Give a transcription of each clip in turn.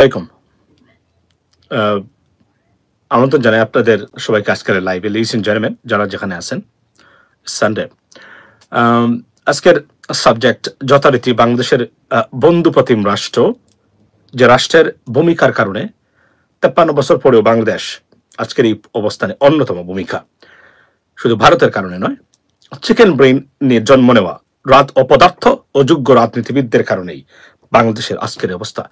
আলাইকুম। আমন্ত্রণ জানাই আপনাদের সবাইকে আজকের লাইভে। লিডিস এন্ড জেন্টলম্যান, যারা যেখানে আছেন, সানডে। আজকের সাবজেক্ট যথারীতি বাংলাদেশের বন্ধুপ্রতিম রাষ্ট্র, যে রাষ্ট্রের ভূমিকার কারণে 53 বছর পরেও বাংলাদেশ আজকের এই অবস্থানে অন্যতম ভূমিকা, শুধু ভারতের কারণে নয়, চিকেন ব্রেইন নিয়ে জন্ম নেওয়া অপদার্থ ও যোগ্য রাজনীতিবিদদের কারণেই বাংলাদেশের আজকের অবস্থা।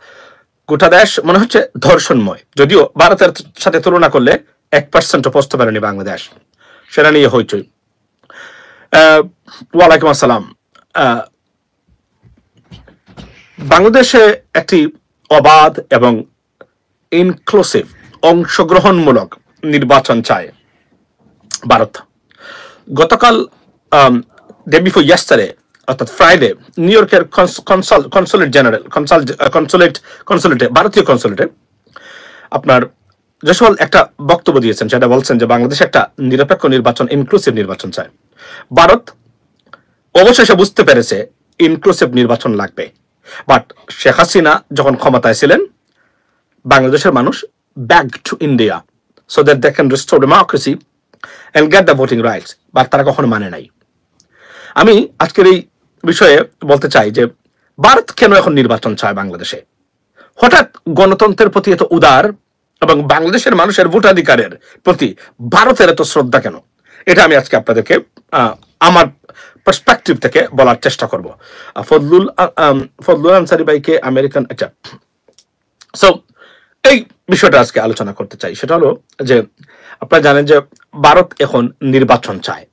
গোটা দেশ মনে হচ্ছে ধর্ষণময়, যদিও ভারতের সাথে তুলনা করলে 1% পৌঁছতে পারেনি বাংলাদেশ, সেটা নিয়ে হইচই। ওয়ালাইকুম আসসালাম। বাংলাদেশে একটি অবাধ এবং ইনক্লুসিভ অংশগ্রহণমূলক নির্বাচন চায় ভারত। গতকাল ডে বিফোর ইয়েস্টারডে, অর্থাৎ ফ্রাইডে, নিউ ইয়র্কের কনসুলেটে, ভারতীয় কনসুলেটে আপনার জয়সওয়াল একটা বক্তব্য দিয়েছেন, সেটা বলছেন যে বাংলাদেশ একটা নিরপেক্ষ নির্বাচন, ইনক্লুসিভ নির্বাচন চায়। ভারত অবশেষে বুঝতে পেরেছে ইনক্লুসিভ নির্বাচন লাগবে, বাট শেখ হাসিনা যখন ক্ষমতায় ছিলেন, বাংলাদেশের মানুষ back to India so that they can restore democracy and get the voting rights, but তারা কখনো মানে নাই। আমি আজকের এই বিষয়ে বলতে চাই যে ভারত কেন এখন নির্বাচন চায় বাংলাদেশে? হঠাৎ গণতন্ত্রের প্রতি এত উদার এবং বাংলাদেশের মানুষের ভোটাধিকারের প্রতি ভারতের এত শ্রদ্ধা কেন? এটা আমি আজকে আপনাদেরকে আমার পার্সপেক্টিভ থেকে বলার চেষ্টা করব। ফজলুল আনসারী ভাইকে আমেরিকান, আচ্ছা, সো এই বিষয়টা আজকে আলোচনা করতে চাই। সেটা হলো যে আপনারা জানেন যে ভারত এখন নির্বাচন চায়,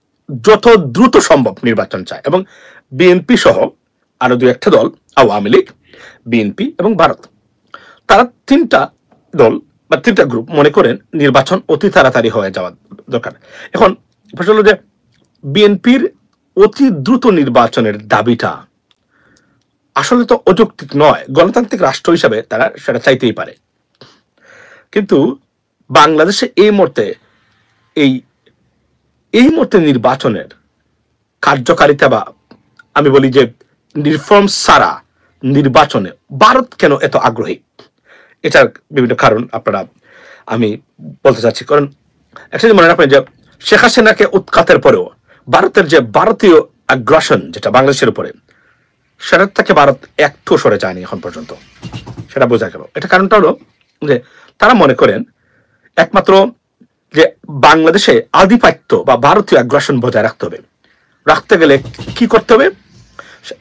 যত দ্রুত সম্ভব নির্বাচন চায়, এবং বিএনপি সহ আরো দু একটা দল, আওয়ামী লীগ, বিএনপি এবং ভারত, তারা তিনটা দল বা তিনটা গ্রুপ মনে করেন নির্বাচন অতি তাড়াতাড়ি হয়ে যাওয়া দরকার। এখন প্রশ্ন হলো যে বিএনপির অতি দ্রুত নির্বাচনের দাবিটা আসলে তো অযৌক্তিক নয়। গণতান্ত্রিক রাষ্ট্র হিসাবে তারা সেটা চাইতেই পারে, কিন্তু বাংলাদেশে এই মুহূর্তে নির্বাচনের কার্যকারিতা বা আমি বলি যে রিফর্ম সারা নির্বাচনে ভারত কেন এত আগ্রহী, এটার বিভিন্ন কারণ আপনারা আমি বলতে চাচ্ছি। কারণ একসাথে মনে রাখবেন যে শেখ হাসিনাকে উৎখাতের পরেও ভারতের যে ভারতীয় আগ্রাসন যেটা বাংলাদেশের উপরে, সেটার থেকে ভারত একটু সরে যায়নি এখন পর্যন্ত, সেটা বোঝা গেল। এটা কারণটা হলো যে তারা মনে করেন একমাত্র যে বাংলাদেশে আধিপত্য বা ভারতীয় আগ্রাসন বজায় রাখতে গেলে কি করতে হবে?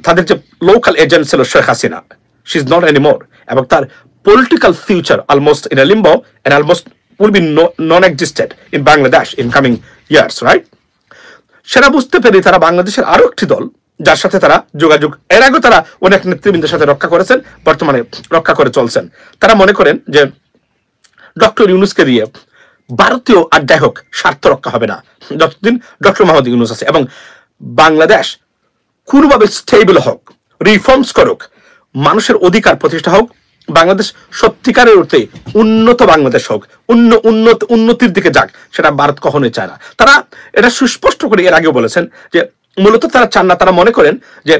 তাদের যে লোকাল এজেন্ট ছিল Sheikh Hasina, she is not anymore, এবং তার political future almost in a limbo and almost will be non existed in Bangladesh in coming years, right? সেটা বুঝতে পেরে তারা বাংলাদেশের আরো একটি দল, যার সাথে তারা যোগাযোগ এর আগে তারা অনেক নেতৃবৃন্দের সাথে রক্ষা করেছেন, বর্তমানে রক্ষা করে চলছেন, তারা মনে করেন যে ডক্টর ইউনুসকে দিয়ে ভারতীয় আর যাই হোক স্বার্থ রক্ষা হবে না যতদিন ডক্টর মোহাম্মদ ইউনুস আছে, এবং বাংলাদেশ কোনোভাবে স্টেবল হোক, রিফর্মস করুক, মানুষের অধিকার প্রতিষ্ঠা হোক, বাংলাদেশ সত্যিকারের অর্থে উন্নত বাংলাদেশ হোক, উন্নতির দিকে যাক, সেটা ভারত কখনোই চায় না। তারা এটা সুস্পষ্ট করে এর আগেও বলেছেন যে মূলত তারা চান না, তারা মনে করেন যে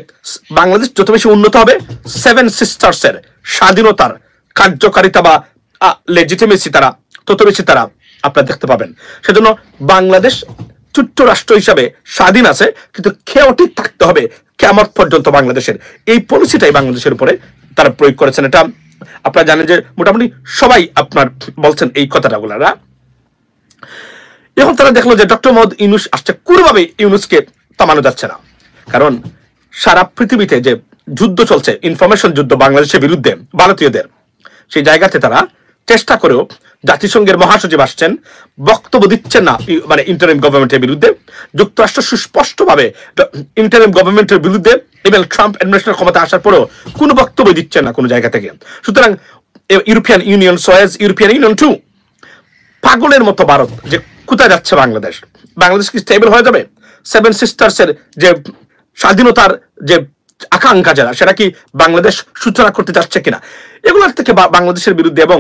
বাংলাদেশ যত বেশি উন্নত হবে, সেভেন সিস্টার্সের স্বাধীনতার কার্যকারিতা বা লেজিটিমেসি তারা তত বেশি তারা আপনারা দেখতে পাবেন। সেজন্য বাংলাদেশ ছোট্ট রাষ্ট্র হিসাবে স্বাধীন আছে, কিন্তু খেয়াটিক থাকতে হবে কিয়ামত পর্যন্ত। বাংলাদেশের এই পলিসিটাই বাংলাদেশের উপরে তারা প্রয়োগ করেছেন। এটা আপনারা জানেন যে মোটামুটি সবাই আপনার বলছেন এই কথাটা গুলারা। এখন তারা দেখলো যে ডক্টর মোহাম্মদ ইউনুস আসছে, কোনোভাবে ইউনুসকে থামানো যাচ্ছে না, কারণ সারা পৃথিবীতে যে যুদ্ধ চলছে, ইনফরমেশন যুদ্ধ বাংলাদেশের বিরুদ্ধে ভারতীয়দের, সেই জায়গাতে তারা চেষ্টা করেও জাতিসংঘের মহাসচিব আসছেন, বক্তব্য দিচ্ছেন না মানে ইন্টারিম গভর্নমেন্টের বিরুদ্ধে। যুক্তরাষ্ট্র সুস্পষ্টভাবে ইন্টারিম গভর্নমেন্টের বিরুদ্ধে এবং ট্রাম্প অ্যাডমিনিস্ট্রেশনের ক্ষমতা আসার পরেও কোনো বক্তব্য দিচ্ছেন না কোনো জায়গা থেকে। সুতরাং European union সয়েজ European union two পাগলের মতো ভারত যে কোথায় যাচ্ছে বাংলাদেশ কি স্টেবল হয়ে যাবে? সেভেন সিস্টার্সের যে স্বাধীনতার যে আকাঙ্ক্ষা যারা, সেটা কি বাংলাদেশ সূচনা করতে যাচ্ছে কিনা, এগুলোর থেকে বাংলাদেশের বিরুদ্ধে। এবং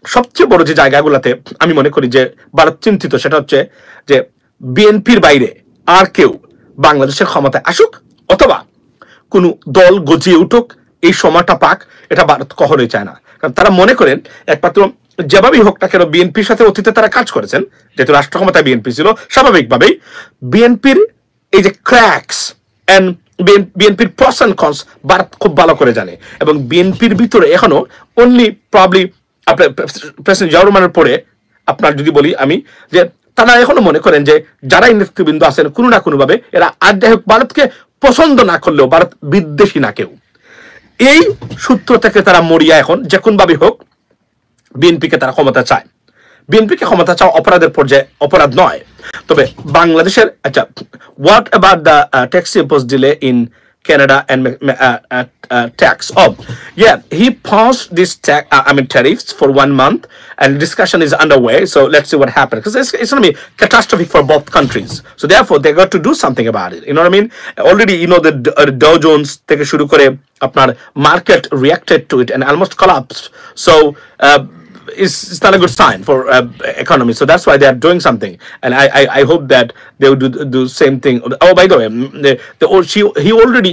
সবচেয়ে বড় যে জায়গাগুলোতে আমি মনে করি যে ভারত চিন্তিত, সেটা হচ্ছে যে বিএনপির বাইরে আর কেউ বাংলাদেশের ক্ষমতায় আসুক অথবা কোনো দল গজিয়ে উঠুক, এই সময়টা পাক, এটা ভারত কখনোই চায় না। কারণ তারা মনে করেন একমাত্র যেভাবেই হোক না কেন বিএনপির সাথে অতীতে তারা কাজ করেছেন, যেহেতু রাষ্ট্র ক্ষমতায় বিএনপি ছিল, স্বাভাবিকভাবেই বিএনপির এই যে ক্র্যাকস এন্ড বিএনপির প্রস এন্ড কনস ভারত খুব ভালো করে জানে। এবং বিএনপির ভিতরে এখনো অনলি প্রবলি আপনার প্রেসিডেন্ট জিয়াউর রহমানের পরে আপনার যদি বলি আমি, যে তারা এখনো মনে করেন যে যারাই নেতৃবৃন্দ আছেন কোনো না কোনো ভাবে এরা আর যাই হোক ভারতকে পছন্দ না করলেও ভারত বিদ্বেষী না কেউ। এই সূত্র থেকে তারা মরিয়া এখন যে কোন ভাবে হোক বিএনপিকে তারা ক্ষমতা চায়। বিএনপিকে ক্ষমতা চাওয়া অপরাধের পর্যায়ে অপরাধ নয়। তবে বাংলাদেশের আচ্ছা, what about the tax impose delay in Canada and tax? Oh, yeah, he paused this tariffs for 1 month, and discussion is underway. So let's see what happens, because it's going to be catastrophic for both countries. So therefore, they got to do something about it. You know what I mean? Already, you know, the Dow Jones থেকে শুরু করে আপনার market reacted to it and almost collapsed. So it's not a good sign for economy. So that's why they are doing something, and I hope that they will do same thing. Oh, by the way, he already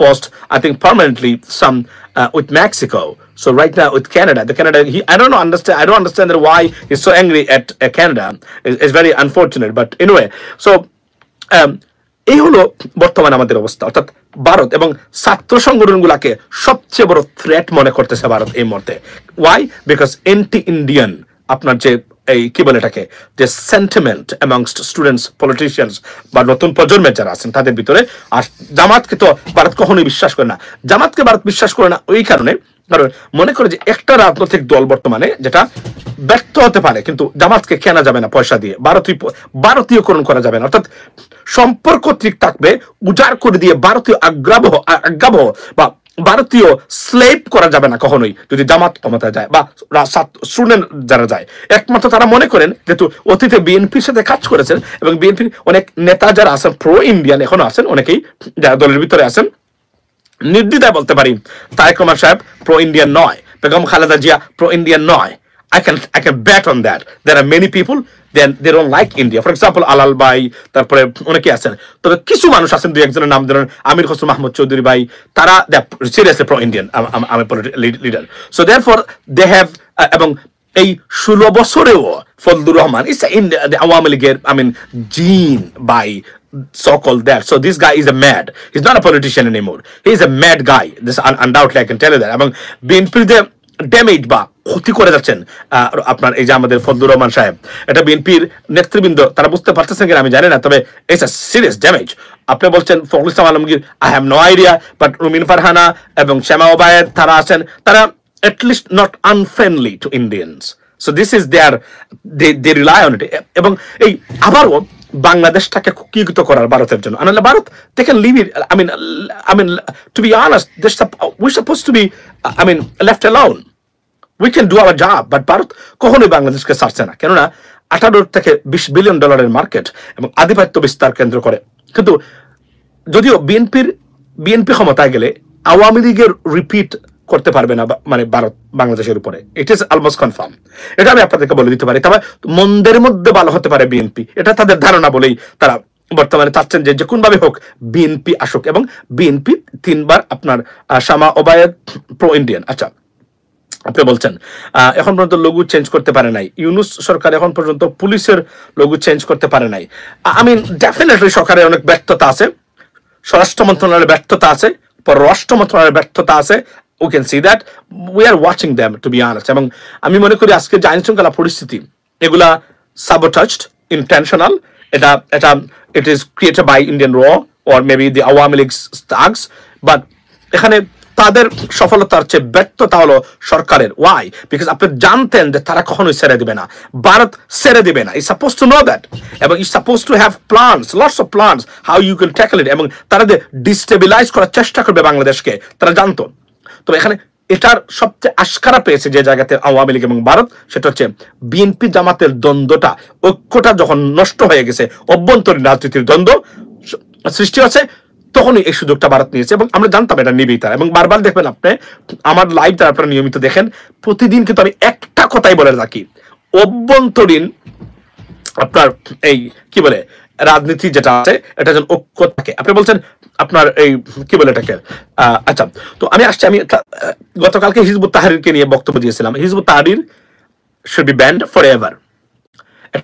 paused, I think, permanently some with Mexico. So right now with Canada, I don't understand why he's so angry at Canada. It's very unfortunate, but anyway, so এই হলো বর্তমানে আমাদের অবস্থা। অর্থাৎ ভারত এবং ছাত্র সংগঠনগুলোকে সবচেয়ে বড় থ্রেট মনে করতেছে ভারত এই মুহূর্তে। ওয়াই? বিকজ এন্টি ইন্ডিয়ান আপনার যে এই কি বলে এটাকে, যে সেন্টিমেন্ট অ্যামংস্ট স্টুডেন্টস, পলিটিশিয়ানস বা নতুন প্রজন্মের যারা আছেন তাদের ভিতরে। আর জামাতকে তো ভারত কখনোই বিশ্বাস করে না। জামাতকে ভারত বিশ্বাস করে না ওই কারণে, কারণ মনে করে যে একটা রাজনৈতিক দল বর্তমানে যেটা ব্যর্থ হতে পারে, কিন্তু জামাতকে কেনা যাবে না পয়সা দিয়ে, ভারতীয়করণ করা যাবে না। অর্থাৎ সম্পর্ক ঠিক থাকবে, উজাড় করে দিয়ে ভারতীয় আজ্ঞাবহ বা ভারতীয় স্লেভ করা যাবে না কখনোই যদি জামাত ক্ষমতায় যায় বা স্টুডেন্ট যারা যায়। একমাত্র তারা মনে করেন, যেহেতু অতীতে বিএনপির সাথে কাজ করেছেন এবং বিএনপির অনেক নেতা যারা আছেন প্রো ইন্ডিয়ান এখনো আছেন, অনেকেই যারা দলের ভিতরে আছেন, নির্দ্বিধায় বলতে পারি তারেক রহমান সাহেব প্রো ইন্ডিয়ান নয়, বেগম খালেদা জিয়া প্রো ইন্ডিয়ান নয়। I can bet on that. There are many people they don't like India. For example, আলাল ভাই, তারপরে অনেকে আছেন। তবে কিছু মানুষ আছেন, দুই একজনের নাম ধরেন আমির হোসেন মাহমুদ চৌধুরী ভাই, তারা seriously pro Indian leader. So therefore they have, এবং এই 16 বছরেও ফজলুর রহমান ইস আওয়ামী লীগের জিন by so-called that. So this guy is a mad. He's not a politician anymore. He is a mad guy. This undoubtedly I can tell you that. এবং বিএনপিতে damage বা ক্ষতি করে যাচ্ছেন আপনার এই যে আমাদের ফজলুর রহমান সাহেব। এটা বিএনপির নেতৃবৃন্দ তারা বুঝতে পারতেছেন কিনা আমি জানি না, তবে ইটস আ সিরিয়াস ড্যামেজ। আপনি বলছেন Fakhrul Islam Alamgir, I have no idea, but Rumin Farhana এবং শ্যামা ওবায়েদ তারা আছেন, তারা at least not unfriendly to Indians. So this is they rely on it. এবং এই আবারও বাংলাদেশটাকে কুকিত করার ভারতের জন্য, আনলে Bharat they can leave it. I mean to be honest, we're supposed to be left alone. We can do our job, but Bharat কখনোই বাংলাদেশকে ছাড়ছে না, কেননা 18 থেকে $20 বিলিয়ন মার্কেট এবং আধিপত্য বিস্তার কেন্দ্র করে। কিন্তু যদিও বিএনপি ক্ষমতায় গেলে আওয়ামী লীগের রিপিট করতে পারবে না ভারত বাংলাদেশের উপরে, ইট ইজ অলমোস্ট কনফার্ম। এটা আমি আপনাদেরকে বলে দিতে পারি। তবে মন্দের মধ্যে ভালো হতে পারে বিএনপি, এটা তাদের ধারণা বলেই তারা বর্তমানে চাচ্ছেন যে কোন ভাবে হোক বিএনপি আসুক। এবং বিএনপি 3 বার আপনার শামা ওবায়েদ প্রো ইন্ডিয়ান। আচ্ছা, আপনি বলছেন এখন পর্যন্ত লোগো চেঞ্জ করতে পারে নাই, ইউনূস সরকার এখন পর্যন্ত পুলিশের লোগো চেঞ্জ করতে পারে নাই। ডেফিনেটলি সরকারের অনেক ব্যর্থতা আছে, স্বরাষ্ট্র মন্ত্রণালয়ের ব্যর্থতা আছে, পররাষ্ট্র মন্ত্রণালয়ের ব্যর্থতা আছে। We can see that. We are watching them, to be honest. এবং আমি মনে করি আজকে যে আইন শৃঙ্খলা পরিস্থিতি এগুলা sabotaged, intentional. It is created by Indian law or maybe the Awami League thugs. But এখানে তাদের সফলতার চেয়ে ব্যর্থতা হলো সরকারের। ওয়াই? বিকজ আপনি জানতেন যে তারা কখনোই ছেড়ে দিবে না, ভারত ছেড়ে দিবে না। Is suppose to know that, এবং is suppose to have plans, lots of plans how you can tackle it. এবং তারা ডিস্টেবিলাইজ করার চেষ্টা করবে বাংলাদেশকে, তারা জানতো। তবে এখানে এটার সবচেয়ে আশকারা পেয়েছে যে জায়গাতে আওয়ামী লীগ এবং ভারত, সেটা হচ্ছে বিএনপি জামাতের দ্বন্দ্বটা, ঐক্যটা যখন নষ্ট হয়ে গেছে, অভ্যন্তরীণ রাজনীতির দ্বন্দ্ব সৃষ্টি হচ্ছে, তখনই এই সুযোগটা ভারত নিয়েছে। এবং আমরা জানতাম এটা নিবেই তারা। এবং বারবার দেখবেন আপনি আমার লাইভ যারা আপনারা নিয়মিত দেখেন, প্রতিদিন কিন্তু আমি একটা কথাই বলে রাখি, অভ্যন্তরীণ আপনার এই কি বলে রাজনীতি যেটা আছে এটা যেন ঐক্য থাকে। আপনি বলছেন আপনার এই কি বলে এটাকে আচ্ছা, তো আমি আসছি, আমি গতকালকে হিজবুত তাহরিরকে নিয়ে বক্তব্য দিয়েছিলাম। Hizbut Tahrir should be banned for ever.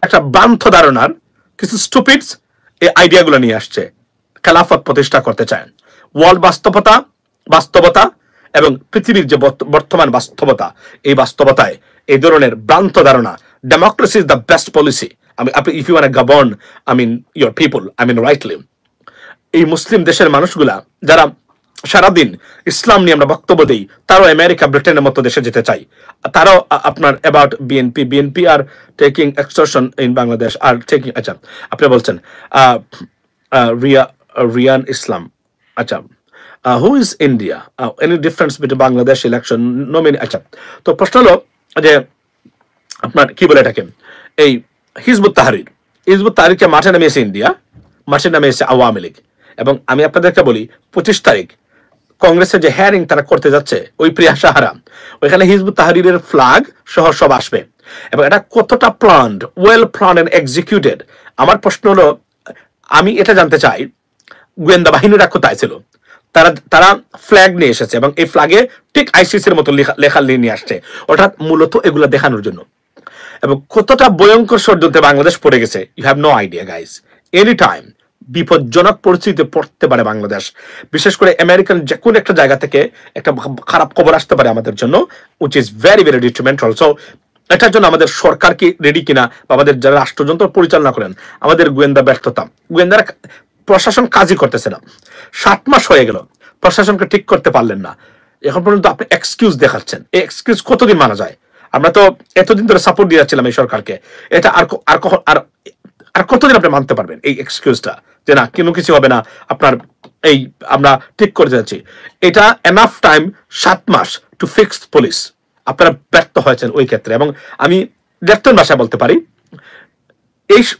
একটা ভ্রান্ত ধারণার কিছু স্টুপিডস এই আইডিয়াগুলো নিয়ে আসছে, খেলাফত প্রতিষ্ঠা করতে চায়। ওয়ার্ল্ড বাস্তবতা এবং পৃথিবীর যে বর্তমান বাস্তবতা, এই বাস্তবতায় এই ধরনের ভ্রান্ত ধারণা, democracy is the best policy. আপনি if you want to govern your people, rightly, এই মুসলিম দেশের মানুষগুলা যারা সারাদিন ইসলাম নিয়ে আমরা বক্তব্য দিই, তারাও আমেরিকা ব্রিটেনের মতো দেশে যেতে চাই। তারাও আপনার about BNP are taking extortion in Bangladesh are taking, আচ্ছা আপনি বলছেন রিয়ান ইসলাম, আচ্ছা who is India, any difference between Bangladesh election no many, আচ্ছা। তো প্রশ্ন হলো যে আপনার কি বলে এটাকে, এই হিজবুত তাহরিরকে মাঠে নামিয়েছে ইন্ডিয়া, মাঠে নামিয়েছে আওয়ামী লীগ। এবং আমি আপনাদেরকে বলি 25 তারিখ কংগ্রেসের যে হেয়ারিং তারা করতে যাচ্ছে ওই প্রিয়া সাহারা, ওইখানে হিজবুত তাহরিরের ফ্ল্যাগ সহ সব আসবে। এবং এটা কতটা planned, well planned and executed. আমার প্রশ্ন হলো, আমি এটা জানতে চাই গোয়েন্দা বাহিনীরা কোথায় ছিল? তারা ফ্ল্যাগ নিয়ে এসেছে এবং এই ফ্ল্যাগে ঠিক আইসিসির মতো লেখা নিয়ে আসছে, অর্থাৎ মূলত এগুলো দেখানোর জন্য। এবং কতটা ভয়ঙ্কর ষড়যন্ত্রে বাংলাদেশ পড়ে গেছে, you have no idea guys. Any time বিপজ্জনক পরিস্থিতিতে পড়তে পারে বাংলাদেশ। বিশেষ করে আমেরিকান যে কোনো একটা জায়গা থেকে একটা খারাপ খবর আসতে পারে আমাদের জন্য, which is very very ডিট্রিমেন্টাল। So এটার জন্য আমাদের সরকার কি রেডি কিনা, বা আমাদের যারা রাষ্ট্রযন্ত্র পরিচালনা করেন, আমাদের গোয়েন্দা ব্যর্থতা, গোয়েন্দারা প্রশাসন কাজই করতেছে না। 7 মাস হয়ে গেল, প্রশাসনকে ঠিক করতে পারলেন না। এখন পর্যন্ত আপনি এক্সকিউজ দেখাচ্ছেন, এই এক্সকিউজ কতদিন মানা যায়? আমরা তো এতদিন ধরে সাপোর্ট দিয়ে যাচ্ছিলাম এই সরকারকে, এটা আর কতদিন আপনি মানতে পারবেন এই এক্সকিউজটা যে না কোনো কিছু হবে না, আপনার এই আমরা ঠিক করে যাচ্ছি? এটা এনাফ টাইম, 7 মাস টু ফিক্স পুলিশ। আপনারা ব্যর্থ হয়েছেন ওই ক্ষেত্রে। এবং আমি ব্যর্থ ভাষায় বলতে পারি,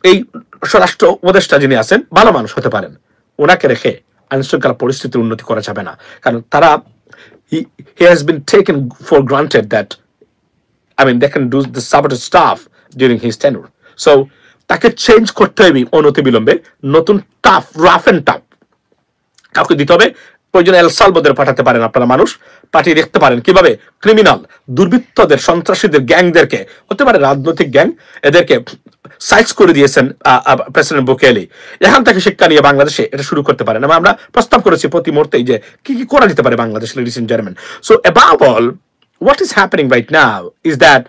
এই স্বরাষ্ট্র উপদেষ্টা যিনি আছেন ভালো মানুষ হতে পারেন, ওনাকে রেখে আইনশৃঙ্খলা পরিস্থিতির উন্নতি করা যাবে না। কারণ তারা he has been taken for granted that they can do the sabotage stuff during his tenure. So তাকে চেঞ্জ করতে হবে অনতিবিলম্বে, নতুন টাফ, রাফ এন্ড টাফ কাউকে দিতে হবে। প্রয়োজনে এল সালভাদোরে পাঠাতে পারেন, আপনারা মানুষ পাঠিয়ে দেখতে পারেন কিভাবে ক্রিমিনাল, দুর্বৃত্তদের, সন্ত্রাসীদের, গ্যাংদেরকে, হতে পারে রাজনৈতিক গ্যাং, এদেরকে সাইজ করে দিয়েছেন প্রেসিডেন্ট বুকেলি। এখান থেকে শিক্ষা নিয়ে বাংলাদেশে এটা শুরু করতে পারেন। এবং আমরা প্রস্তাব করেছি প্রতি মুহূর্তেই যে কি কি করা যেতে পারে Bangladesh, ladies and gentleman. So above all what is happening right now is that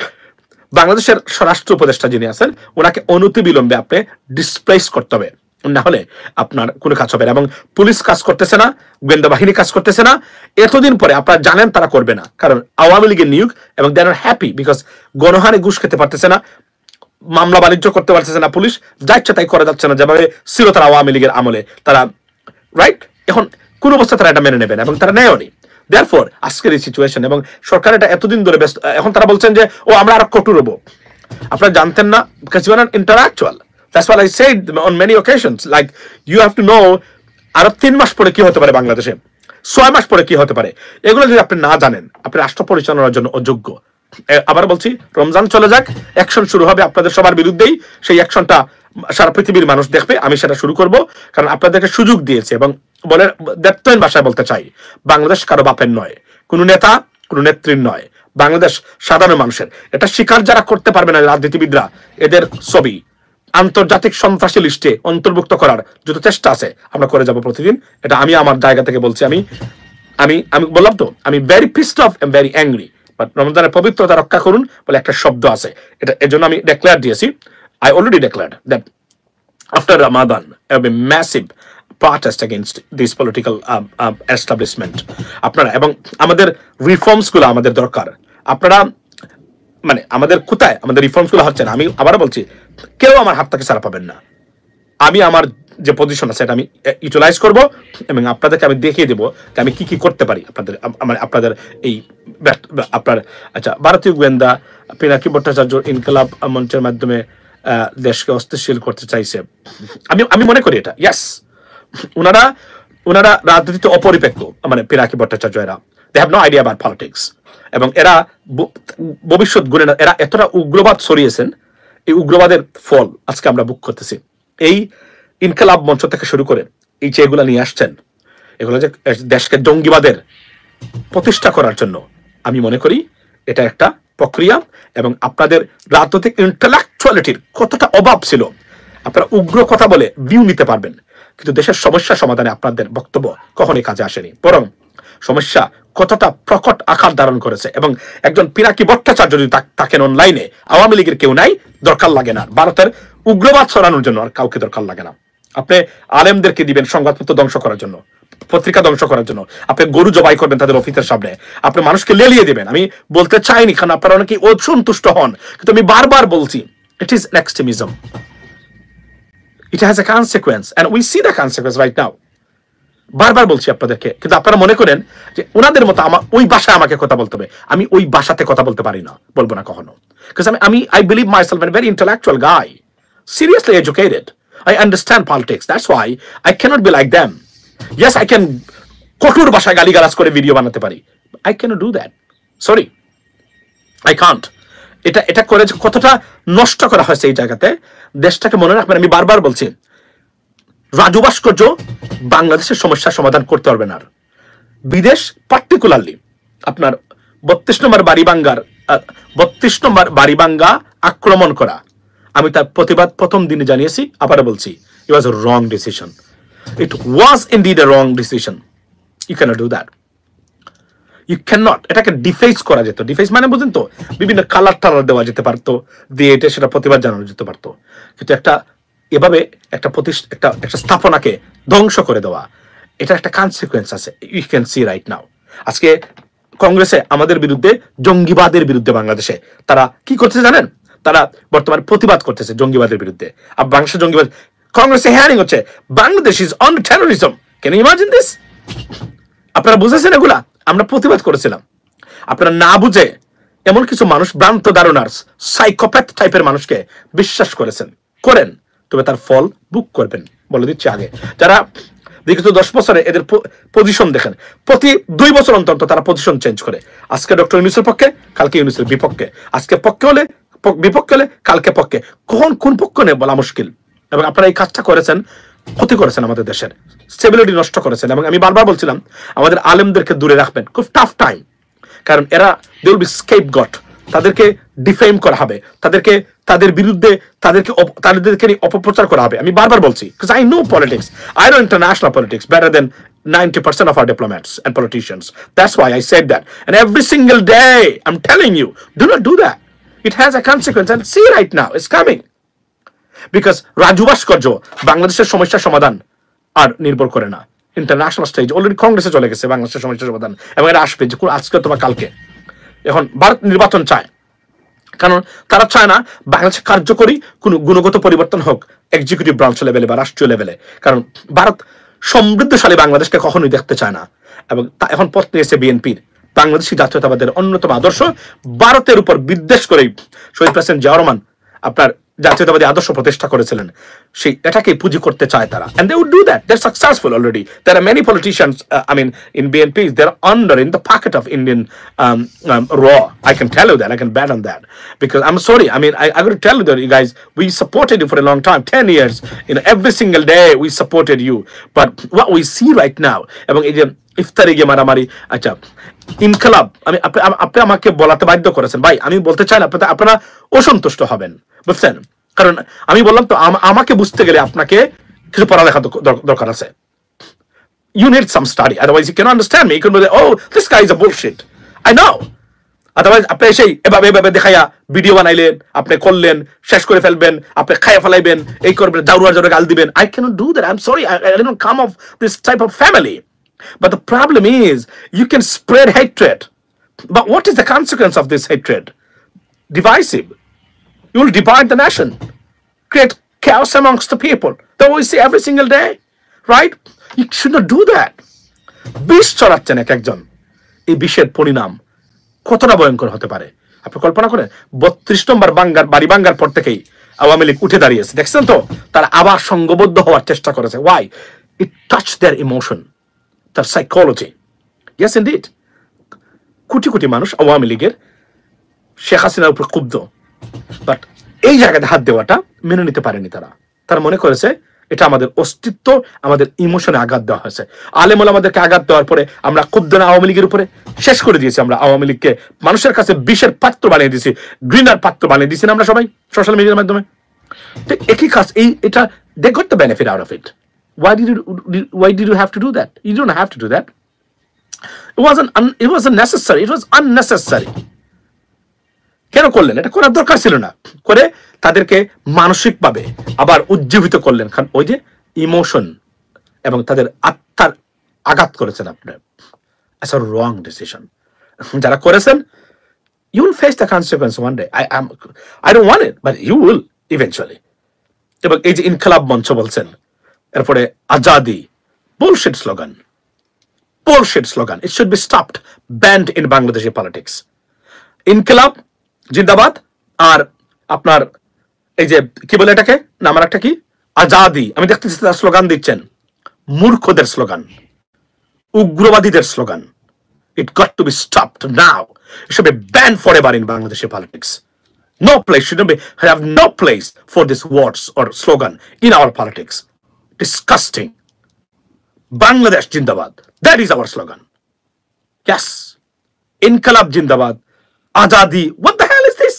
বাংলাদেশের স্বরাষ্ট্র উপদেষ্টা যিনি আছেন, ওনাকে অনতিবিলম্বে আপনি ডিসপ্লেস করতে হবে, না হলে আপনার কোনো কাজ হবে না। এবং পুলিশ কাজ করতেছে না, গোয়েন্দা বাহিনী কাজ করতেছে না। এতদিন পরে আপনারা জানেন তারা করবে না, কারণ আওয়ামী লীগের নিয়োগ, এবং দে আর হ্যাপি বিকজ গণহারে ঘুষ খেতে পারতেছে না, মামলা বাণিজ্য করতে পারতেছে না, পুলিশ যা ইচ্ছা তাই করা যাচ্ছে না, যেভাবে ছিল তারা আওয়ামী লীগের আমলে। তারা রাইট এখন কোন অবস্থায় তারা এটা মেনে নেবেন, এবং তারা নেয়নি। দেয়ারফর আজকের এই সিচুয়েশন, এবং সরকার এটা এতদিন ধরে ব্যস্ত। এখন তারা বলছেন যে আমরা আরো কঠোর হবো। আপনারা জানতেন না, because you are not intellectual. That's what I said on many occasions. Like you have to know আরো 3 মাস পরে কি হতে পারে বাংলাদেশে, 6 মাস পরে কি হতে পারে। এগুলো যদি আপনি না জানেন, আপনি রাষ্ট্র পরিচালনার জন্য অযোগ্য। আবার বলছি, রমজান চলে যাক, অ্যাকশন শুরু হবে আপনাদের সবার বিরুদ্ধেই। সেই অ্যাকশনটা সারা পৃথিবীর মানুষ দেখবে। আমি সেটা শুরু করব, কারণ আপনাদেরকে সুযোগ দিয়েছে। এবং বলে দেবতহীন ভাষায় বলতে চাই, বাংলাদেশ কারো বাপের নয়, কোনো নেতা, কোনো নেত্রীর নয়। বাংলাদেশ সাধারণ মানুষের। এটা স্বীকার যারা করতে পারবে না, রাজনীতিবিদরা, এদের ছবি আন্তর্জাতিক সন্ত্রাসী লিস্টে অন্তর্ভুক্ত করার যত চেষ্টা আছে আমরা করে যাব প্রতিদিন। এটা আমি আমার জায়গা থেকে বলছি। আমি বললাম তো, আমি very pissed of, am very angry. But রমজানের পবিত্রতা রক্ষা করুন বলে একটা শব্দ আছে, এটা এর জন্য আমি ডিক্লেয়ার দিয়েছি। I already declared that after Ramadan there will be massive protest against this political establishment. আপনারা এবং আমাদের রিফর্মস গুলো আমাদের দরকার। আপনারা আমাদের কোথায় আমাদের রিফর্মস গুলো হচ্ছে না। আমি আবার বলছি, কেউ আমার হাত থেকে ছাড়া পাবেন না। আমি আমার যে পজিশন আছে এটা আমি ইউটিলাইজ করব, এবং আপনাদেরকে আমি দেখিয়ে দেবো যে আমি কি কি করতে পারি আপনাদের এই আপনার। আচ্ছা, ভারতীয় গোয়েন্দা পিনাকি ভট্টাচার্য ইনকলাব মঞ্চের মাধ্যমে দেশকে অস্থিতিশীল করতে চাইছে। আমি মনে করি এটা ইয়াস, ওনারা রাজনীতিতে অপরিপেক্ষ। পিনাকি ভট্টাচার্য, এরা they have no idea about politics, এবং এরা ভবিষ্যৎ গুণে না। এরা এতটা উগ্রবাদ ছড়িয়েছেন, এই উগ্রবাদের ফল আজকে আমরা ভোগ করতেছি। এই ইনকলাব মঞ্চ থেকে শুরু করে এই যে এগুলা নিয়ে আসছেন, এগুলো যে দেশকে জঙ্গিবাদের প্রতিষ্ঠা করার জন্য আমি মনে করি এটা একটা প্রক্রিয়া। এবং আপনাদের রাজনৈতিক ইন্টেলেকচুয়ালিটির কতটা অভাব ছিল, আপনারা উগ্র কথা বলে ভিউ নিতে পারবেন, কিন্তু দেশের সমস্যা সমাধানে আপনাদের বক্তব্য কখনোই কাজে আসেনি, বরং সমস্যা কতটা প্রকট আকার ধারণ করেছে। এবং একজন পিনাকি ভট্টাচার্য যদি থাকেন অনলাইনে, আওয়ামী লীগের কেউ নাই, দরকার লাগে না। ভারতের উগ্রবাদ ছড়ানোর জন্য আর কাউকে দরকার লাগে না। আপনি আলেমদেরকে দিবেন সংবাদপত্র ধ্বংস করার জন্য, পত্রিকা ধ্বংস করার জন্য, আপনি গরু জবাই করবেন তাদের অফিসের সামনে, আপনি মানুষকে লেলিয়ে দেবেন। আমি বলতে চাইনি, কারণ আপনারা অনেকেই অসন্তুষ্ট হন, কিন্তু আমি বারবার বলছি, it is an extremism. It has a consequence and we see the consequence right now. বারবার বলছি আপনাদেরকে, কিন্তু আপনারা মনে করেন যে ওনাদের মতো ওই ভাষায় আমাকে কথা বলতে হবে। আমি ওই ভাষাতে কথা বলতে পারি না, বলবো না কখনো। Because I believe myself a very intellectual guy, seriously educated. I understand politics. That's why I cannot be like them. Yes, I can কঠোর ভাষায় গালিগালাজ করে ভিডিও বানাতে পারি। I cannot do that. Sorry, I can't. এটা করে কতটা নষ্ট করা হয়েছে এই জায়গাতে, দেশটাকে মনে রাখবেন। আমি বারবার বলছি, রাজু ভাস্কর্য বাংলাদেশের সমস্যার সমাধান করতে পারবে না। বিদেশ পার্টিকুলারলি আপনার 32 নম্বর বাড়িভাঙ্গা আক্রমণ করা, আমি তার প্রতিবাদ প্রথম দিনে জানিয়েছি, আবারও বলছি, it was a wrong decision. It was indeed a wrong decision. You cannot do that. You cannot. এটাকে ডিফেস করা যেত। ডিফেস মানে বুঝেন তো, বিভিন্ন কালার টালার দেওয়া যেতে পারতো, দিয়ে এটা সেটা প্রতিবাদ জানানো যেতে পারতো, কিন্তু এভাবে একটা স্থাপনাকে ধ্বংস করে দেওয়া, এটা একটা কনসিকুয়েন্স আছে। You can see right now. আজকে কংগ্রেসে আমাদের বিরুদ্ধে, জঙ্গিবাদের বিরুদ্ধে বাংলাদেশে তারা কি করতেছে জানেন? তারা বর্তমানে প্রতিবাদ করতেছে জঙ্গিবাদের বিরুদ্ধে। আর বাংলাদেশের জঙ্গিবাদ কংগ্রেসে হেয়ারিং হচ্ছে, Bangladesh is on terrorism. Can you imagine this? আপনারা বুঝেছেন এগুলা? আমরা প্রতিবাদ করেছিলাম। আপনারা না বুঝে এমন কিছু মানুষ, ভ্রান্ত ধারণার সাইকোপ্যাথ টাইপের মানুষকে বিশ্বাস করেন, তবে তার ফল বুক করবেন, বলে দিচ্ছি আগে। যারা বিগত 10 বছরে এদের পজিশন দেখেন, প্রতি 2 বছর অন্তর তারা পজিশন চেঞ্জ করে। আজকে ডক্টর ইউনূসের পক্ষে, কালকে ইউনূসের বিপক্ষে, আজকে পক্ষে হলে বিপক্ষে হলে কালকে পক্ষে, কখন কোন পক্ষ নেই বলা মুশকিল। এবং আপনারা এই কাজটা করেছেন, ক্ষতি করেছেন, আমাদের দেশের স্টেবিলিটি নষ্ট করেছেন। এবং আমি বারবার বলছিলাম, আমাদের আলেমদেরকে দূরে রাখবেন, খুব টাফ টাইম, কারণ এরা দে উইল বি স্কেপগট। তাদেরকে ডিফেম করা হবে, তাদের বিরুদ্ধে তাদেরকে নিয়ে অপপ্রচার করা হবে। আমি বারবার বলছি, because I know politics, I know international politics better than 90% of our diplomats and politicians. That's why I said that. And every single day I'm telling you, do not do that. It has a consequence, and see right now it's coming. Because Raju ভাস্কর্য বাংলাদেশের সমস্যার সমাধান আর নির্ভর করে না। International stage already কংগ্রেসে চলে গেছে বাংলাদেশের সমস্যার সমাধান, এবং এটা আসবে যে আজকে অথবা কালকে। এখন ভারত নির্বাচন চায়, কারণ তারা চায় না বাংলাদেশে কার্যকরী কোনো গুণগত পরিবর্তন হোক এক্সিকিউটিভ ব্রাঞ্চ লেভেলে বা রাষ্ট্রীয় লেভেলে, কারণ ভারত সমৃদ্ধশালী বাংলাদেশকে কখনোই দেখতে চায় না। এবং এখন পথ নিয়েছে বিএনপির। বাংলাদেশি জাতীয়তাবাদের অন্যতম আদর্শ ভারতের উপর বিদ্বেষ করেই শহীদ প্রেসিডেন্ট জিয়াউর রহমান আপনার জাতীয়তাবাদী আদর্শ প্রতিষ্ঠা করেছিলেন, সেই এটাকে পুঁজি করতে চায় তারা। and they would do that. They're successful already. There are many politicians, in BNP, they're under in the pocket of Indian raw. I can tell you that. I can bet on that, because I'm sorry, I got to tell you that, you guys, we supported you for a long time, 10 years, every single day we supported you. But what we see right now, এবং এই যে ইফতারি গিয়ে মারামারি, আচ্ছা ইনকলাব, আপনি আমাকে বলাতে বাধ্য করেছেন ভাই। আমি বলতে চাই না, আপনারা অসন্তুষ্ট হবেন, বুঝছেন? কারণ আমি বললাম তো, আমাকে বুঝতে গেলে আপনাকে কিছু পড়ালেখা দরকার আছে। You need some study, otherwise you cannot understand me. You can be, oh, this guy is a bullshit. I know. Otherwise আপনি সেই এভাবে দেখাইয়া ভিডিও বানাইলেন, আপনি করলেন, শেষ করে ফেলবেন, আপনি খাইয়া ফেলাইবেন, এই করবেন, দাউড়ার জন্য গাল দিবেন। I cannot do that. I'm sorry, I didn't come of this type of family. But the problem is, you can spread hatred. But what is the consequence of this hatred? Divisive. You will divide the nation, create chaos amongst the people. That we see every single day, right? You should not do that. বিষ ছড়াচ্ছেন একজন, এই বিষের পরিণাম কতটা ভয়ঙ্কর হতে পারে আপনি কল্পনা করেন। 32 নম্বর বাড়ি ভাঙ্গার পর থেকেই আওয়ামী লীগ উঠে দাঁড়িয়েছে, দেখছেন তো? তারা আবার সংঘবদ্ধ হওয়ার চেষ্টা করেছে। Why? It touched their emotion, their psychology. Yes, indeed. Crore crore মানুষ আওয়ামী লীগের শেখ হাসিনার উপর ক্ষুব্ধ, বাট এই জায়গাতে হাত দেওয়াটা মেনে নিতে পারেনি তারা মনে করেছে এটা আমাদের অস্তিত্ব, আমাদের ইমোশনে আঘাত দেওয়া হয়েছে। আলেম ওলামাদেরকে আঘাত দেওয়ার পরে আমরা ক্ষুব্ধ না আওয়ামী লীগের উপরে শেষ করে দিয়েছি। আমরা আওয়ামী লীগকে মানুষের কাছে বিষের পাত্র বানিয়ে দিয়েছি, ঘৃণার পাত্র বানিয়ে দিয়েছি না আমরা সবাই সোশ্যাল মিডিয়ার মাধ্যমে। তো একই কাজ, এটা they got the benefit out of it. Why did you have to do that? You don't have to do that. It wasn't necessary. It was unnecessary. কেন করলেন? এটা করার দরকার ছিল না। করে তাদেরকে মানসিকভাবে আবার উজ্জীবিত করলেন, কারণ ওই যে ইমোশন এবং তাদের আত্মার আঘাত করেছেন আপনার। It's a wrong decision. যারা করেছেন, you will face the consequence one day. I don't want it, but you will eventually. এবং এই যে ইনকলাব মঞ্চ বলছেন, এরপরে Azadi, bullshit slogan. It should be stopped, banned in Bangladeshi politics. Inqilab জিন্দাবাদ আর আপনার এই যে কি বলে এটাকে, না আমার একটা কি আজাদি, আমি দেখতেছি তার স্লোগান দিচ্ছেন, মূর্খদের স্লোগান, উগ্রবাদীদের slogan. It got to be stopped now. It should be banned forever in Bangladeshi politics. No place, shouldn't be, have no place for these words or slogan in our politics. Disgusting. Bangladesh Jindabad. That is our slogan. Yes. Inqilab Jindabad. Azadi. What the hell is this?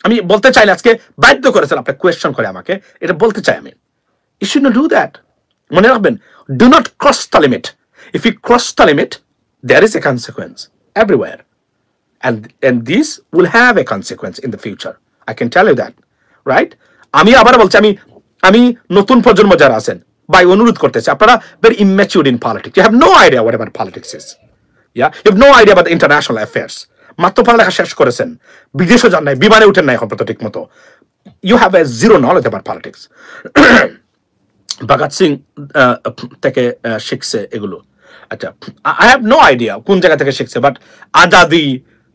আমি বলতে চাই না, আজকে বাধ্য করেছেন আপনি question করে আমাকে, এটা বলতে চাই আমি। You should not do that. মনে রাখবেন, do not cross the limit. If you cross the limit, there is a consequence everywhere. And this will have a consequence in the future. I can tell you that. Right? আমি আবার বলছি, আমি নতুন প্রজন্ম যারা আছেন, ভাই অনুরোধ করতেছি, আপনারা very immature in politics. You have no idea whatever politics is. Yeah? You have no idea about the international affairs. মাত্র পড়ালেখা শেষ করেছেন, বিদেশও যান নাই, বিমানে উঠেন নাই এখন তো ঠিক মতো। You have a zero knowledge about politics. Bhagat Singh থেকে শিখছে এগুলো। আচ্ছা, I have no idea কোন জায়গা থেকে শিখছে, বাট আজাদি,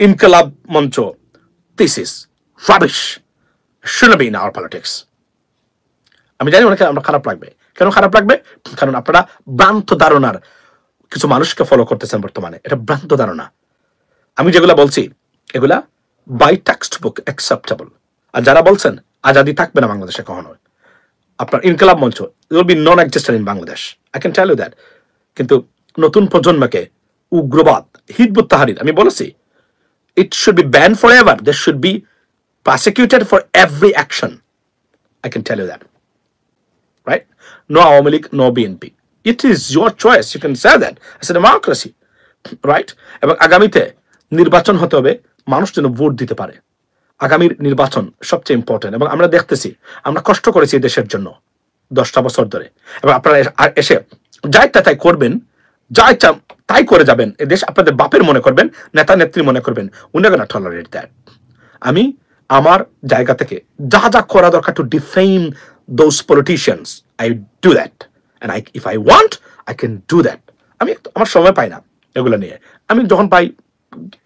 ইনকলাব মঞ্চ, this is rubbish. Shouldn't be in our politics. আমি জানি অনেকে আমরা খারাপ লাগবে। কেন খারাপ লাগবে? কারণ আপনারা ভ্রান্ত ধারণার কিছু মানুষকে ফলো করতেছেন বর্তমানে। এটা ভ্রান্ত ধারণা। আমি যেগুলা বলছি এগুলা বাই টেক্সট বুক অ্যাকসেপ্টেবল। আর যারা বলছেন আজাদি থাকবে না বাংলাদেশে কখনো, আপনার Inqilab Mancha will be non existent in Bangladesh. I can tell you that. কিন্তু নতুন প্রজন্মকে উগ্রবাদ, হিজবুত তাহরির, আমি বলেছি it should be banned forever. They should be prosecuted for every action. I can tell you that. Right? No Awami League, no BNP. It is your choice. You can say that. It's a democracy. Right? এবং আগামীতে নির্বাচন হতে হবে, মানুষ যেন vote দিতে পারে। আগামীর নির্বাচন সবচেয়ে ইম্পর্টেন্ট। এবং আমরা দেখতেছি, আমরা কষ্ট করেছি এই দেশের জন্য 10টা বছর ধরে, এবং আপনারা এসে যা ইচ্ছা তাই করবেন, যা ইচ্ছা তাই করে যাবেন। এই দেশ আপনাদের বাপের মনে করবেন, নেতা নেত্রী মনে করবেন। We not gonna tolerate that. আমি আমার জায়গা থেকে যা যা করা দরকার to defame those politicians, I do that. And if I want, I can do that. আমি আমার সময় পাই না এগুলো নিয়ে। আমি যখন পাই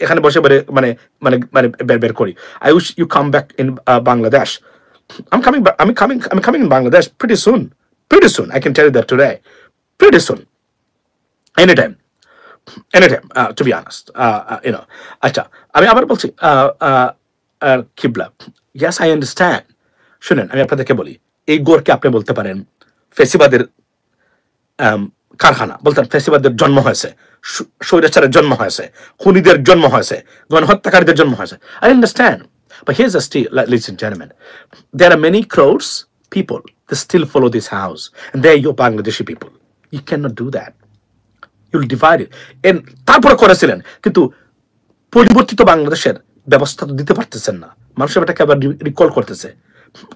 এখানে বসে মানে মানে মানে বের করি। I wish you come back in Bangladesh. I'm coming in Bangladesh pretty soon. I can tell you that today. Pretty soon. Anytime, to be honest. আচ্ছা, আমি আবার বলছি কিবলা, yes I understand. শুনেন, আমি আপনাদেরকে বলি, এই গোরকে আপনি বলতে পারেন ফেসিবাদের কারখানা, বলতেন ফেসিবাদের জন্ম হয়েছে, স্বৈরাচারের জন্ম হয়েছে, খুনিদের জন্ম হয়েছে, গণহত্যাকারীদের জন্ম হয়েছে। I understand. But here's the still, ladies and gentlemen, there are many crores people that still follow this house, and they're your Bangladeshi people. You cannot do that. You'll divide it. And তারপরে করেছিলেন, কিন্তু পরিবর্তিত বাংলাদেশের ব্যবস্থা তো দিতে পারতেছেন না। মানুষ এটাকে আবার রিকল করতেছে।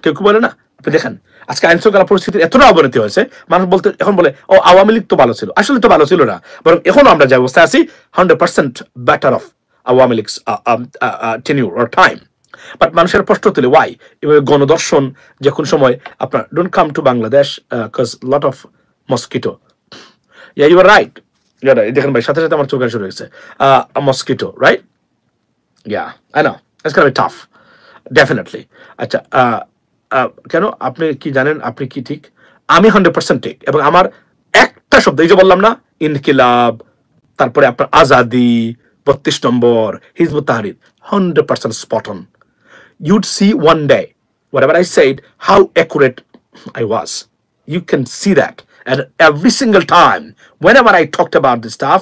কেউ কেউ বলে না, আপনি দেখেন আজকে আইন শৃঙ্খলা পরিস্থিতির এতটা অবনতি হয়েছে, মানুষ এখন বলে ও আওয়ামী লীগ তো ভালো ছিল। আসলে তো ভালো ছিল না, বরং এখনো আমরা যে অবস্থায় আছি 100% better of Awami League's tenure or time. But মানুষের প্রশ্ন তুলে ওয়াই এভাবে গণদর্শন, যে কোন সময় আপনার don't come to Bangladesh cause lot of mosquito. You are right, দেখেন ভাই, সাথে সাথে আমার চোখে শুরু হয়েছে mosquito, right? Yeah, I know it's gonna be tough, definitely. আচ্ছা, কেন আপনি কি জানেন? আপনি কি ঠিক? আমি 100% ঠিক। এবং আমার একটা শব্দ, এই যে বললাম না, ইনকিলাব, তারপরে আপনার আজাদি, 32 নম্বর, Hizb ut Tahrir, 100% spot on. You'd see one day, whatever I said, how accurate I was. You can see that. And every single time, whenever I talked about this stuff,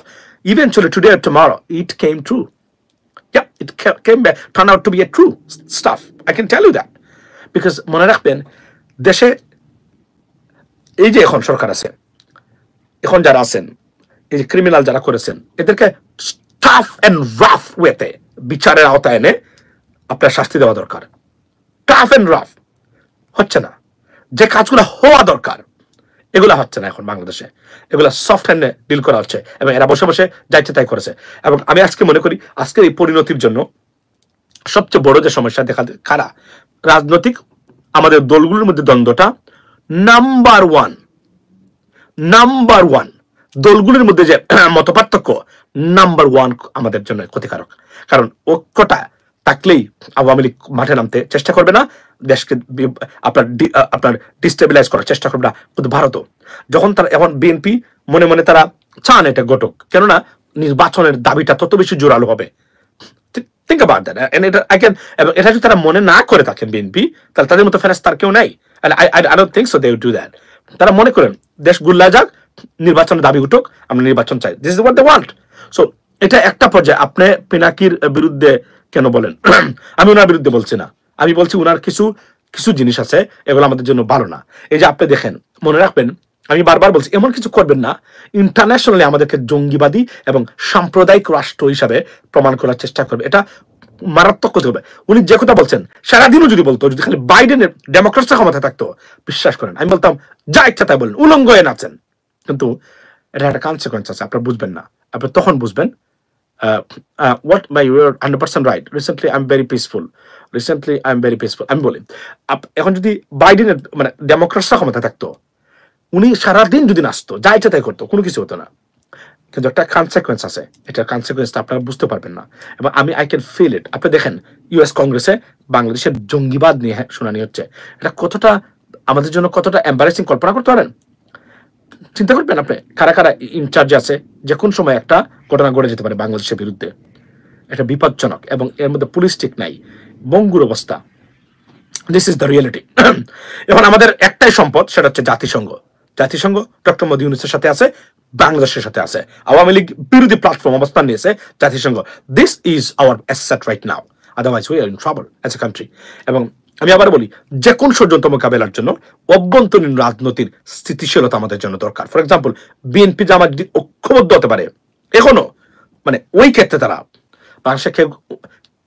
eventually today or tomorrow, it came true. Yeah, it came back, turned out to be a true stuff. I can tell you that. Because মনে রাখবেন দেশে এই যে এখন সরকার আছে, এখন যারা আছেন, এই যে ক্রিমিনাল যারা করেছেন, এদেরকে টাফ এন্ড রাফ ওয়েতে বিচারের আওতায় এনে আপনার শাস্তি দেওয়া দরকার। টাফ এন্ড রাফ হচ্ছে না। যে কাজগুলো হওয়া দরকার এগুলা হচ্ছে না এখন বাংলাদেশে, এগুলা সফট হ্যান্ডে ডিল করা হচ্ছে এবং এরা বসে বসে যাইতে তাই করেছে। এবং আমি আজকে মনে করি আজকের এই পরিণতির জন্য সবচেয়ে বড় যে সমস্যা দেখা কারা, রাজনৈতিক আমাদের দলগুলোর মধ্যে দ্বন্দ্বটা নাম্বার ওয়ান দলগুলোর মধ্যে যে মতপার্থক্য নাম্বার ওয়ান আমাদের জন্য ক্ষতিকারক। কারণ ঐক্যটা থাকলেই আওয়ামী লীগ মাঠে নামতে চেষ্টা করবে না, দেশকে আপনার ডিস্টেবিলাইজ করার চেষ্টা করবে না। কিন্তু ভারতও যখন তারা এখন বিএনপি মনে মনে তারা চান এটা ঘটুক, কেননা নির্বাচনের দাবিটা তত বেশি জোরালো হবে। Think about that. And এটা যদি তারা মনে না করে থাকেন বিএনপি, তাহলে তাদের মতো ফেরেস্তার কেউ নাই। I don't think so they would do that. তারা মনে করেন দেশ গুল্লা যাক, নির্বাচনের দাবি উঠুক, আমরা নির্বাচন চাই, this is what they want. So এটা একটা পর্যায়ে আপনি পিনাকির বিরুদ্ধে কেন বলেন? আমি ওনার বিরুদ্ধে বলছি না, আমি বলছি ওনার কিছু জিনিস আছে এগুলো আমাদের জন্য ভালো না। এই যে আপনি দেখেন, মনে রাখবেন আমি বারবার বলছি এমন কিছু করবেন না ইন্টারন্যাশনালি আমাদেরকে জঙ্গিবাদী এবং সাম্প্রদায়িক রাষ্ট্র হিসাবে প্রমাণ করার চেষ্টা করবে। এটা মারাত্মক কথা হবে। উনি যে কথা বলছেন সারাদিনও যদি বলতো, যদি খালি বাইডেনের ডেমোক্রেটসরা ক্ষমতা থাকতো, বিশ্বাস করেন আমি বলতাম যা ইচ্ছা তাই বলেন, উলঙ্গ হয়ে নাচেন। কিন্তু এটা একটা কনসিকোয়েন্স আছে, আপনারা বুঝবেন না, আপনি তখন বুঝবেন। What by you're 100% right. Recently I'm very peaceful. আমি বলি এখন যদি বাইডেনের মানে ডেমোক্রেটসরা ক্ষমতা থাকতো, উনি সারাদিন যদি নাচতো, যা ইচ্ছা তাই করতো, কোনো কিছু হতো না। কিন্তু একটা কনসিকোয়েন্স আছে, এটার কনসিকোয়েন্সটা আপনারা বুঝতে পারবেন না। এবং আই ক্যান ফিল ইট। আপনি দেখেন ইউএস কংগ্রেসে বাংলাদেশের জঙ্গিবাদ নিয়ে শুনানি হচ্ছে, এটা কতটা আমাদের জন্য কতটা এম্বারেসিং কল্পনা করতে পারেন? চিন্তা করবেন আপনি কারা কারা ইনচার্জে আছে, যে কোন সময় একটা ঘটনা ঘটে যেতে পারে বাংলাদেশের বিরুদ্ধে। এটা বিপজ্জনক এবং এর মধ্যে পুলিশ ঠিক নাই, বঙ্গুর অবস্থা। This is the reality. এখন আমাদের একটাই সম্পদ, সেটা হচ্ছে জাতিসংঘ। ডক্টর মোদী ইউনূসের সাথে আছে, বাংলাদেশের সাথে আছে, আওয়ামী লীগ বিরোধী প্ল্যাটফর্ম অবস্থান নিয়েছে জাতিসংঘ। This is our asset right now, otherwise we are in trouble as a country. এবং আমি আবার বলি, যে কোন ষড়যন্ত্র মোকাবেলার জন্য অভ্যন্তরীণ রাজনীতির স্থিতিশীলতা আমাদের জন্য দরকার। ফর এক্সাম্পল, বিএনপি জামাত যদি ঐক্যবদ্ধ হতে পারে এখনো, মানে ওই ক্ষেত্রে তারা বাংলাদেশে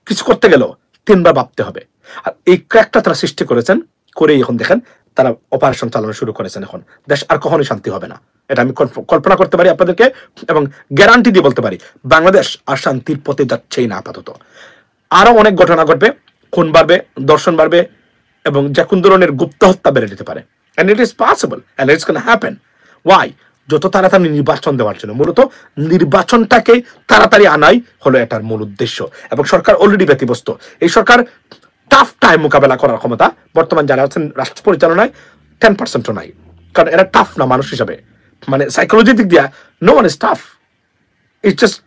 কিছু করতে গেলেও তিনবার ভাবতে হবে। আর এই ক্র্যাকটা তারা সৃষ্টি করেছেন, করেই এখন দেখেন তারা অপারেশন চালানো শুরু করেছেন। এখন দেশ আর কখনোই শান্তি হবে না, এটা আমি কল্পনা করতে পারি আপনাদেরকে, এবং গ্যারান্টি দিয়ে বলতে পারি বাংলাদেশ আর শান্তির পথে যাচ্ছেই না আপাতত। আরো অনেক ঘটনা ঘটবে, খুন বাড়বে, দর্শন বাড়বে, এবং যে কোন ধরনের গুপ্ত হত্যা বেড়ে যেতে পারে। And it is possible and it's gonna happen. Why? যত তাড়াতাড়ি নির্বাচন দেওয়ার জন্য, মূলত নির্বাচনটাকে তাড়াতাড়ি আনাই হলো এটার মূল উদ্দেশ্য। এবং সরকার অলরেডি ব্যতিব্যস্ত। এই সরকার টাফ টাইম মোকাবেলা করার ক্ষমতা বর্তমান যারা আছেন রাষ্ট্র পরিচালনায় 10%ও নাই, কারণ এরা টাফ না মানুষ হিসাবে, মানে সাইকোলজি দিক দিয়া no one is tough. It's just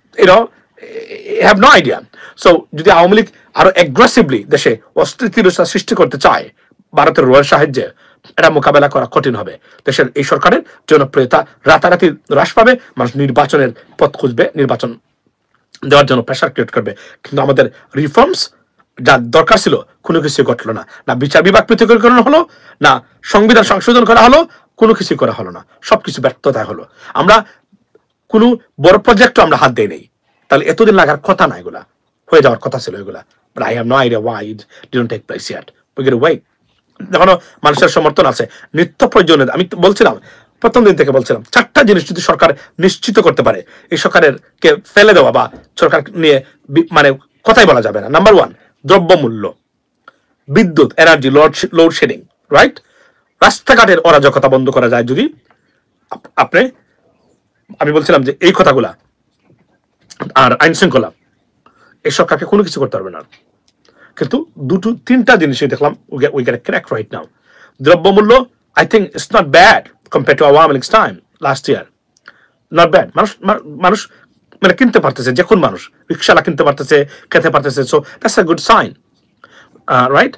have no idea. So যদি আওয়ামী লীগ আরো অ্যাগ্রেসিভলি দেশে অস্থিতিশীলতা সৃষ্টি করতে চায় ভারতের রয়ের সাহায্যে, এটা মোকাবেলা করা কঠিন হবে। দেশের এই সরকারের জনপ্রিয়তা রাতারাতি হ্রাস পাবে, মানুষ নির্বাচনের পথ খুঁজবে, নির্বাচন দেওয়ার জন্য প্রেশার ক্রিয়েট করবে। কিন্তু আমাদের রিফর্মস যা দরকার ছিল কোনো কিছু ঘটলো না। না বিচার বিভাগ পৃথকীকরণ হলো, না সংবিধান সংশোধন করা হলো, কোনো কিছু করা হলো না, সবকিছু ব্যর্থতা হলো। আমরা কোনো বড় প্রজেক্টও আমরা হাত দেই নেই, তাহলে এতদিন লাগার কথা না, এগুলা হয়ে যাওয়ার কথা ছিল এগুলা। But I have no idea why it didn't take place yet. We gotta wait. এখনো মানুষের সমর্থন আছে নিত্য প্রয়োজনে। আমি বলছিলাম প্রথম দিন থেকে বলছিলাম, 4টা জিনিস যদি সরকার নিশ্চিত করতে পারে, এই সরকারের কে ফেলে দেওয়া বা সরকার নিয়ে মানে কথাই বলা যাবে না। নাম্বার 1, দ্রব্যমূল্য, বিদ্যুৎ, এনার্জি, লোডশেডিং, রাইট? রাস্তাঘাটের অরাজকতা বন্ধ করা যায় যদি আপনি, আমি বলছিলাম যে এই কথাগুলা, আর আইন শৃঙ্খলা, এই সরকারকে কোনো কিছু করতে পারবে না। কিন্তু 2-3টা জিনিসই দেখলাম we get a crack right now. দ্রব্যমূল্য, I think it's not bad compare to Awami League's time last year, not bad. মানুষ মানে কিনতে পারতেছে, যে কোন মানুষ রিক্সাওয়ালা কিনতে পারতেছে, খেতে পারতেছে, so that's a good sign, right?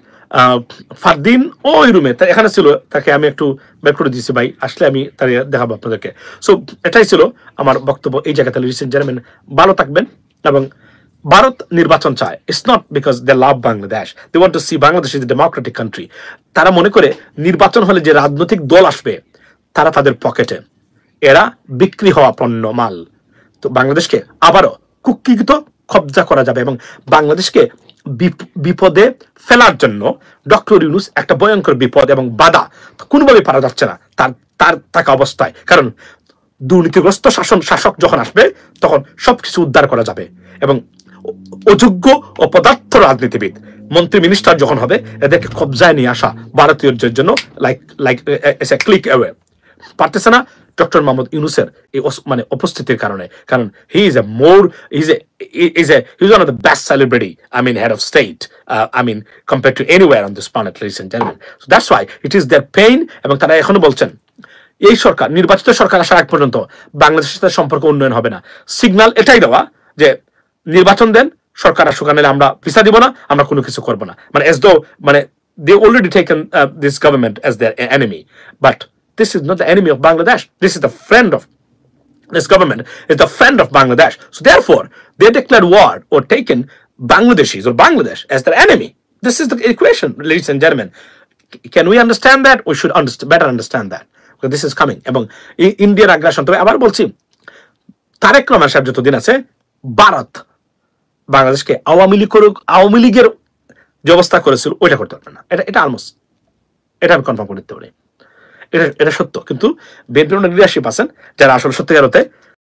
Fardin ওই রুমে এখানে ছিল, তাকে আমি একটু বের করে দিয়েছি ভাই, আসলে আমি তার দেখাবো আপনাদেরকে। সো এটাই ছিল আমার বক্তব্য এই জায়গাতে। লিডিস এন্ড জেন্টলম্যান, ভালো থাকবেন। এবং ভারত নির্বাচন চায়, it's not because they love Bangladesh, they want to see Bangladesh is a democratic country. তারা মনে করে নির্বাচন হলে যে রাজনৈতিক দল আসবে তারা তাদের পকেটে, এরা বিক্রি হওয়া পণ্য মাল। তো বাংলাদেশকে আবারও কুক্ষিগত কবজা করা যাবে এবং বাংলাদেশকে বিপদে ফেলার জন্য ডক্টর ইউনূস একটা ভয়ঙ্কর বিপদ এবং বাধা কোনোভাবে পারা যাচ্ছে না তার তার থাকা অবস্থায়। কারণ দুর্নীতিগ্রস্ত শাসক যখন আসবে তখন সবকিছু উদ্ধার করা যাবে এবং অযোগ্য অপদার্থ রাজনীতিবিদ মন্ত্রী মিনিস্টার যখন হবে এদেরকে কবজায় নিয়ে আসা ভারতীয়দের জন্য লাইক লাইক ক্লিক অ্যাওয়ে পারতেছে না ডক্টর মোহাম্মদ ইউনূসের এই মানে উপস্থিতির কারণে। কারণ he is a more is one of the best celebrity, I mean head of state, I mean compare to anywhere on this planet, ladies and gentleman. So that's why it is their pain. এবং তারা এখনো বলছেন এই সরকার, নির্বাচিত সরকার আসার আগ পর্যন্ত বাংলাদেশের সাথে সম্পর্ক উন্নয়ন হবে না। সিগন্যাল এটাই দেওয়া যে নির্বাচন দেন, সরকার আসুক, নিলে আমরা ভিসা দিব না, আমরা কোনো কিছু করবো না। মানে এজ দো মানে they already taken this government as their enemy, but this is not the enemy of Bangladesh. This is the friend of this government, is the friend of Bangladesh. So therefore, they declared war or taken Bangladeshis or Bangladesh as their enemy. This is the equation, ladies and gentlemen. Can we understand that? We should better understand that. Because this is coming. এবং ইন্ডিয়ার আগ্রাসন, তবে আবার বলছি, তারেক রহমান সাহেব যতদিন আছে ভারত বাংলাদেশকে আওয়ামী লীগের যে অবস্থা করেছিল ওইটা করতে পারবে না। এটা অলমোস্ট, এটা আমি কনফার্ম করে দিতে পারি, এটা সত্য। কিন্তু বিএনপির লিডারশিপ আছেন যারা আসলে সত্যিকার অর্থে